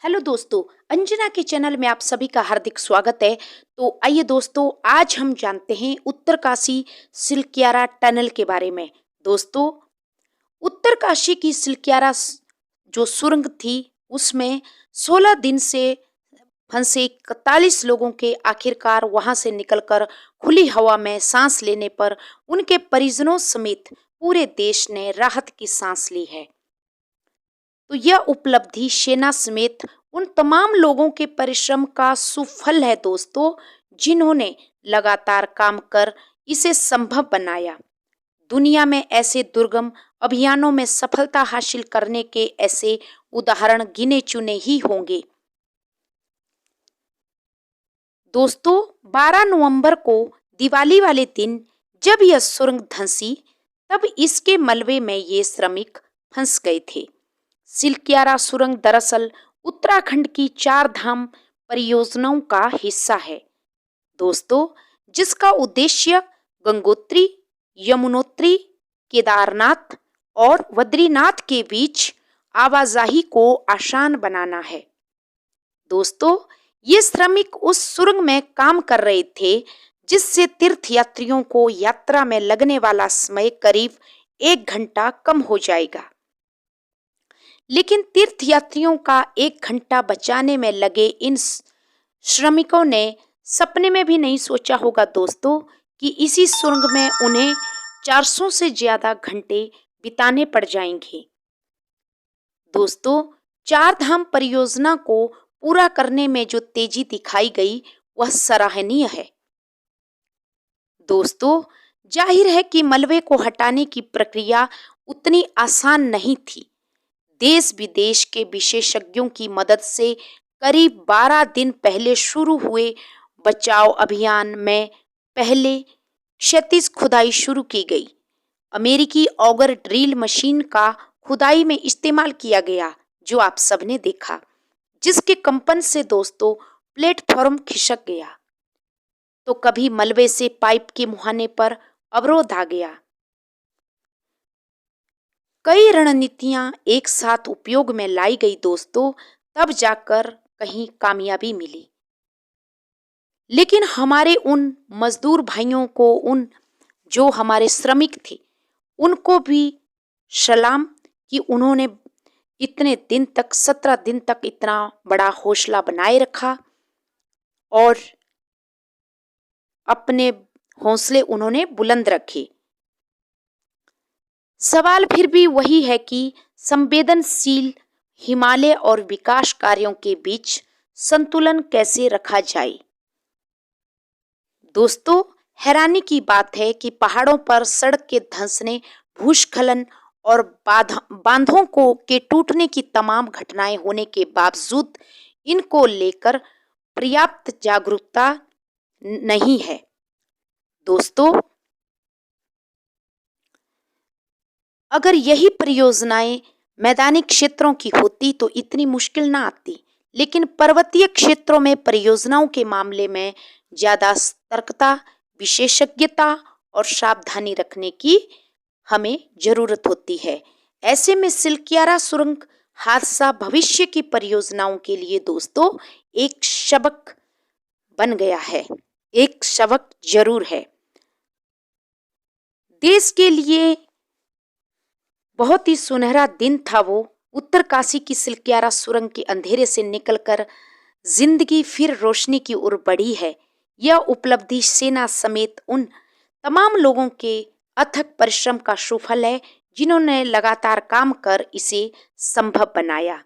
Hello दोस्तों, अंजना के channel में आप सभी का हार्दिक स्वागत है। तो आइए दोस्तों, आज हम जानते हैं उत्तरकाशी सिलक्यारा टनल के बारे में। दोस्तों, उत्तरकाशी की सिलक्यारा जो सुरंग थी, उसमें 16 दिन से फंसे 41 लोगों के आखिरकार वहां से निकलकर खुली हवा में सांस लेने पर उनके परिजनों समेत पूरे देश ने राहत की सांस ली है। तो यह उपलब्धि सेना समेत उन तमाम लोगों के परिश्रम का सुफल है दोस्तों, जिन्होंने लगातार काम कर इसे संभव बनाया। दुनिया में ऐसे दुर्गम अभियानों में सफलता हासिल करने के ऐसे उदाहरण गिने चुने ही होंगे। दोस्तों, 12 नवंबर को दिवाली वाले दिन जब यह सुरंग धंसी, तब इसके मलबे में ये श्रमिक फंस गए थे। सिलक्यारा सुरंग दरअसल उत्तराखंड की 4 धाम परियोजनाओं का हिस्सा है दोस्तों, जिसका उद्देश्य गंगोत्री, यमुनोत्री, केदारनाथ और बद्रीनाथ के बीच आवाजाही को आसान बनाना है। दोस्तों, ये श्रमिक उस सुरंग में काम कर रहे थे, जिससे तीर्थयात्रियों को यात्रा में लगने वाला समय करीब 1 घंटा कम हो जाएगा। लेकिन तीर्थयात्रियों का 1 घंटा बचाने में लगे इन श्रमिकों ने सपने में भी नहीं सोचा होगा दोस्तों कि इसी सुरंग में उन्हें 400 से ज्यादा घंटे बिताने पड़ जाएंगे। दोस्तों, 4 धाम परियोजना को पूरा करने में जो तेजी दिखाई गई, वह सराहनीय है। दोस्तों, जाहिर है कि मलबे को हटाने की प्रक्रिया उतनी आसान नहीं थी। देश विदेश के विशेषज्ञों की मदद से करीब 12 दिन पहले शुरू हुए बचाव अभियान में पहले क्षैतिज खुदाई शुरू की गई। अमेरिकी ऑगर ड्रिल मशीन का खुदाई में इस्तेमाल किया गया, जो आप सबने देखा, जिसके कंपन से दोस्तों प्लेटफॉर्म खिसक गया। तो कभी मलबे से पाइप के मुहाने पर अवरोध आ गया। कई रणनीतियां एक साथ उपयोग में लाई गई दोस्तों, तब जाकर कहीं कामयाबी मिली। लेकिन हमारे उन मजदूर भाइयों को, उन जो हमारे श्रमिक थे, उनको भी सलाम कि उन्होंने इतने दिन तक, 17 दिन तक इतना बड़ा हौसला बनाए रखा और अपने हौसले उन्होंने बुलंद रखे। सवाल फिर भी वही है कि संवेदनशील हिमालय और विकास कार्यों के बीच संतुलन कैसे रखा जाए। दोस्तों, हैरानी की बात है कि पहाड़ों पर सड़क के धंसने, भूस्खलन और बांधों के टूटने की तमाम घटनाएं होने के बावजूद इनको लेकर पर्याप्त जागरूकता नहीं है। दोस्तों, अगर यही परियोजनाएं मैदानी क्षेत्रों की होती तो इतनी मुश्किल ना आती, लेकिन पर्वतीय क्षेत्रों में परियोजनाओं के मामले में ज्यादा सतर्कता, विशेषज्ञता और सावधानी रखने की हमें जरूरत होती है। ऐसे में सिलक्यारा सुरंग हादसा भविष्य की परियोजनाओं के लिए दोस्तों एक सबक बन गया है, एक सबक जरूर है। देश के लिए बहुत ही सुनहरा दिन था वो। उत्तरकाशी की सिलक्यारा सुरंग के अंधेरे से निकलकर जिंदगी फिर रोशनी की ओर बढ़ी है। यह उपलब्धि सेना समेत उन तमाम लोगों के अथक परिश्रम का सुफल है, जिन्होंने लगातार काम कर इसे संभव बनाया।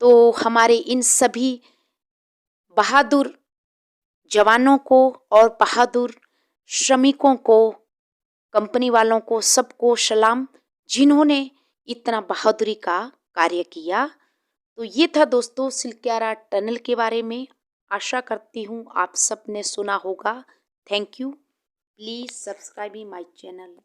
तो हमारे इन सभी बहादुर जवानों को और बहादुर श्रमिकों को, कंपनी वालों को, सबको सलाम, जिन्होंने इतना बहादुरी का कार्य किया। तो ये था दोस्तों सिलक्यारा टनल के बारे में। आशा करती हूँ आप सब ने सुना होगा। Thank you. Please subscribe my channel.